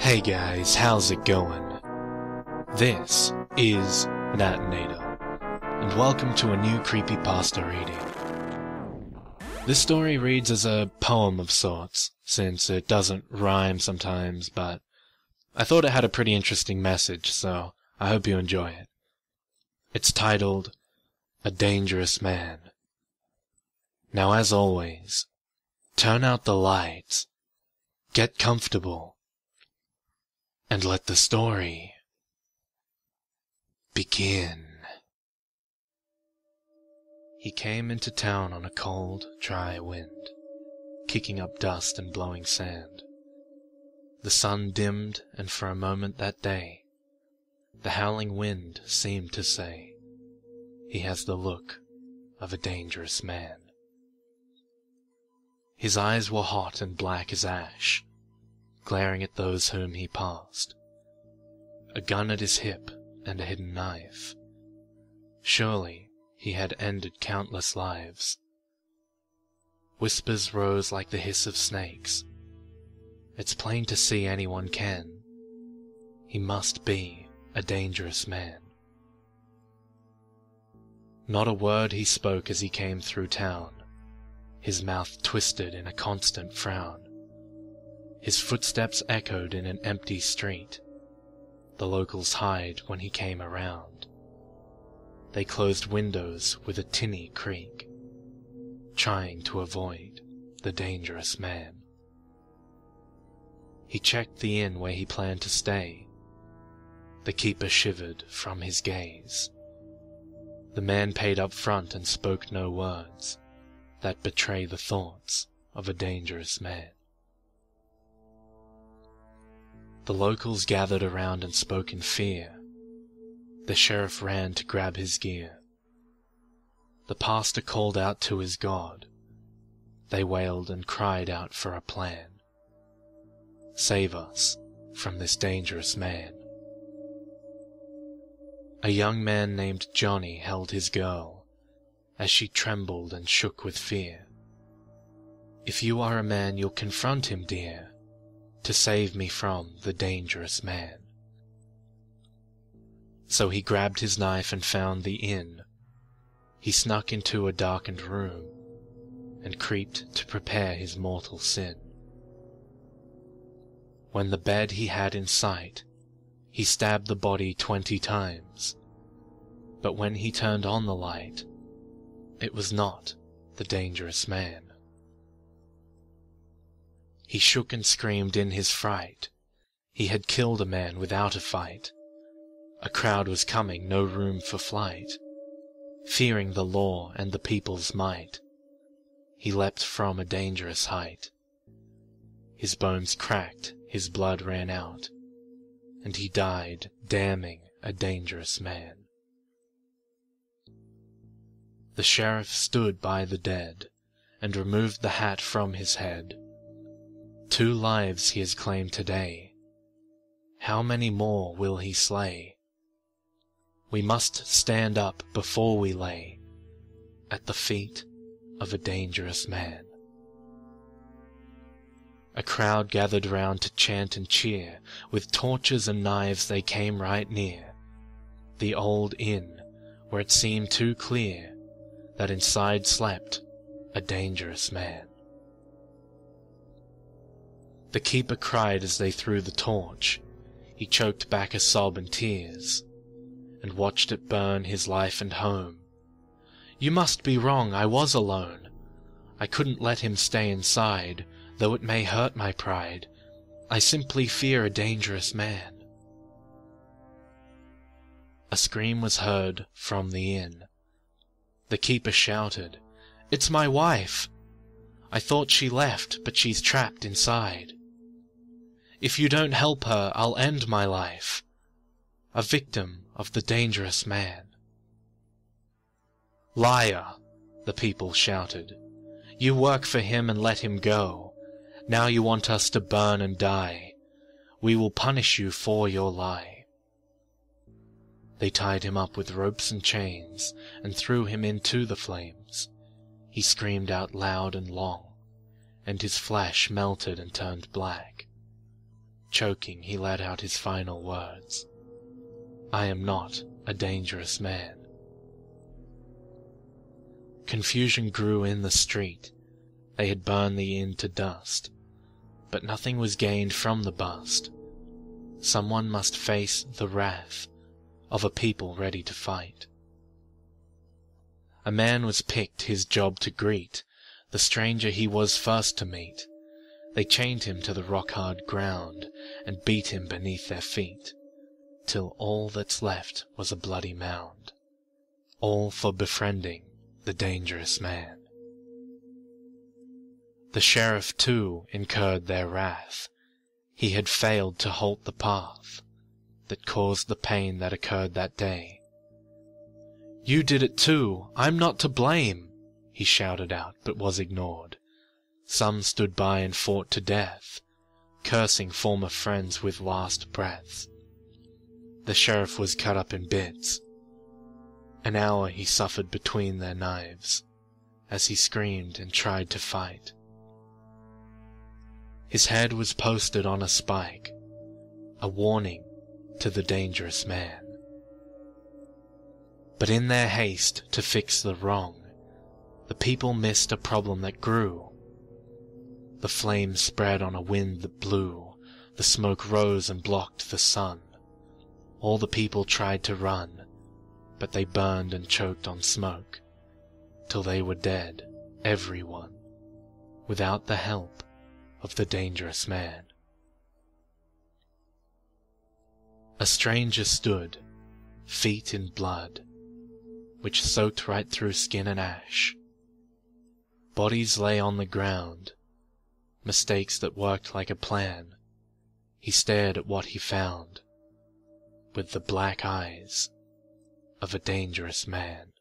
Hey guys, how's it going? This is Natinator, and welcome to a new Creepypasta reading. This story reads as a poem of sorts, since it doesn't rhyme sometimes, but I thought it had a pretty interesting message, so I hope you enjoy it. It's titled, A Dangerous Man. Now as always, turn out the lights, get comfortable, and let the story begin. He came into town on a cold, dry wind, kicking up dust and blowing sand. The sun dimmed, and for a moment that day, the howling wind seemed to say, he has the look of a dangerous man. His eyes were hot and black as ash, glaring at those whom he passed. A gun at his hip and a hidden knife. Surely he had ended countless lives. Whispers rose like the hiss of snakes. It's plain to see anyone can. He must be a dangerous man. Not a word he spoke as he came through town, his mouth twisted in a constant frown. His footsteps echoed in an empty street. The locals hide when he came around. They closed windows with a tinny creak, trying to avoid the dangerous man. He checked the inn where he planned to stay. The keeper shivered from his gaze. The man paid up front and spoke no words that betray the thoughts of a dangerous man. The locals gathered around and spoke in fear. The sheriff ran to grab his gear. The pastor called out to his God. They wailed and cried out for a plan. Save us from this dangerous man. A young man named Johnny held his girl, as she trembled and shook with fear. If you are a man, you'll confront him, dear, to save me from the dangerous man. So he grabbed his knife and found the inn. He snuck into a darkened room and creeped to prepare his mortal sin. When the bed he had in sight, he stabbed the body 20 times. But when he turned on the light, it was not the dangerous man. He shook and screamed in his fright. He had killed a man without a fight. A crowd was coming, no room for flight. Fearing the law and the people's might, he leapt from a dangerous height. His bones cracked, his blood ran out, and he died damning a dangerous man. The sheriff stood by the dead and removed the hat from his head. 2 lives he has claimed today. How many more will he slay? We must stand up before we lay at the feet of a dangerous man. A crowd gathered round to chant and cheer. With torches and knives they came right near the old inn, where it seemed too clear that inside slept a dangerous man. The keeper cried as they threw the torch. He choked back a sob and tears, and watched it burn his life and home. You must be wrong, I was alone. I couldn't let him stay inside, though it may hurt my pride. I simply fear a dangerous man. A scream was heard from the inn. The keeper shouted, It's my wife! I thought she left, but she's trapped inside. If you don't help her, I'll end my life, a victim of the dangerous man. Liar, the people shouted. You work for him and let him go. Now you want us to burn and die. We will punish you for your lie. They tied him up with ropes and chains and threw him into the flames. He screamed out loud and long, and his flesh melted and turned black. Choking, he let out his final words. "I am not a dangerous man." Confusion grew in the street. They had burned the inn to dust, but nothing was gained from the bust. Someone must face the wrath of a people ready to fight. A man was picked, his job to greet the stranger he was first to meet. They chained him to the rock-hard ground and beat him beneath their feet, till all that's left was a bloody mound, all for befriending the dangerous man. The sheriff, too, incurred their wrath. He had failed to halt the path that caused the pain that occurred that day. "You did it too! I'm not to blame!" he shouted out, but was ignored. Some stood by and fought to death, cursing former friends with last breaths. The sheriff was cut up in bits. An hour he suffered between their knives, as he screamed and tried to fight. His head was posted on a spike, a warning to the dangerous man. But in their haste to fix the wrong, the people missed a problem that grew. The flames spread on a wind that blew, the smoke rose and blocked the sun. All the people tried to run, but they burned and choked on smoke, till they were dead, everyone, without the help of the dangerous man. A stranger stood, feet in blood, which soaked right through skin and ash. Bodies lay on the ground, mistakes that worked like a plan. He stared at what he found, with the black eyes of a dangerous man.